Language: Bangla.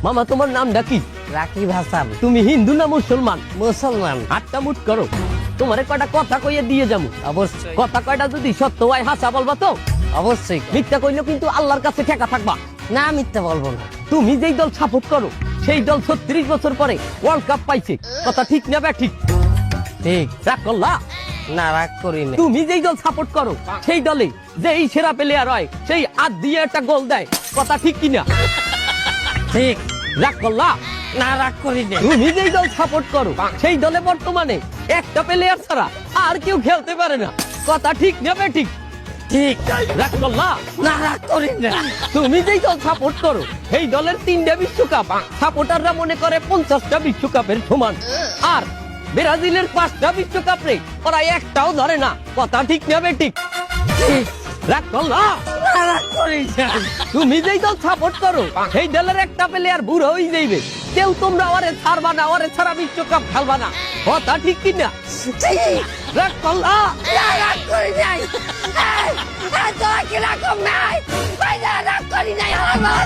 মামা তোমার নামটা কি? রাকিব হাসান। তুমি হিন্দু না মুসলমান? মুসলমান। হাতটা মুট করো, তোমারে কয়টা কথা কইয়ে দিয়ে যাবো। অবশ্যই কথা কয়টা যদি সত্য হয় হাসা বলবা তো? অবশ্যই। মিথ্যা কইলে কিন্তু আল্লাহর কাছে ঠেকা থাকবা। না মিথ্যা বলবো না। তুমি যেই দল সাপোর্ট করো সেই দল 36 বছর পরে ওয়ার্ল্ড কাপ পাইছে, কথা ঠিক না ঠিক? ঠিক। রাগ করলা? না রাগ করি না। তুমি যেই দল সাপোর্ট করো সেই দলে যেই সেরা প্লেয়ার হয় সেই হাত দিয়ে একটা গোল দেয়, কথা ঠিক কিনা? ঠিক। রাগ করলা? না রাগ করি না। তুমি যেই দল সাপোর্ট করো সেই দলে বর্তমানে একটা প্লেয়ার ছাড়া আর কেউ খেলতে পারে না, কথা ঠিক না ঠিক? ঠিক। রাগ করলা? না রাগ করি না। তুমি যেই দল সাপোর্ট করো এই দলের 3টা বিশ্বকাপ সাপোর্টাররা মনে করে 50টা বিশ্বকাপের সমান, আর ব্রাজিলের 5টা বিশ্বকাপে ওরা একটাও ধরে না, কথা ঠিক না ঠিক? ঠিক। রাগ করলা? না রাগ করি না। তুমি যেই দল সাপোর্ট করো সেই দলের একটা প্লেয়ার বুড়ো হয়ে যাইবে, কেউ তোমরা ওরে ছাড়বা না, ওরে ছাড়া বিশ্বকাপ খেলবা না, কথা ঠিক কিনা? ঠিক। রাগ করলা? না রাগ করি নাই। তোরা কি রাগ নাই? রাগ করি নাই আমার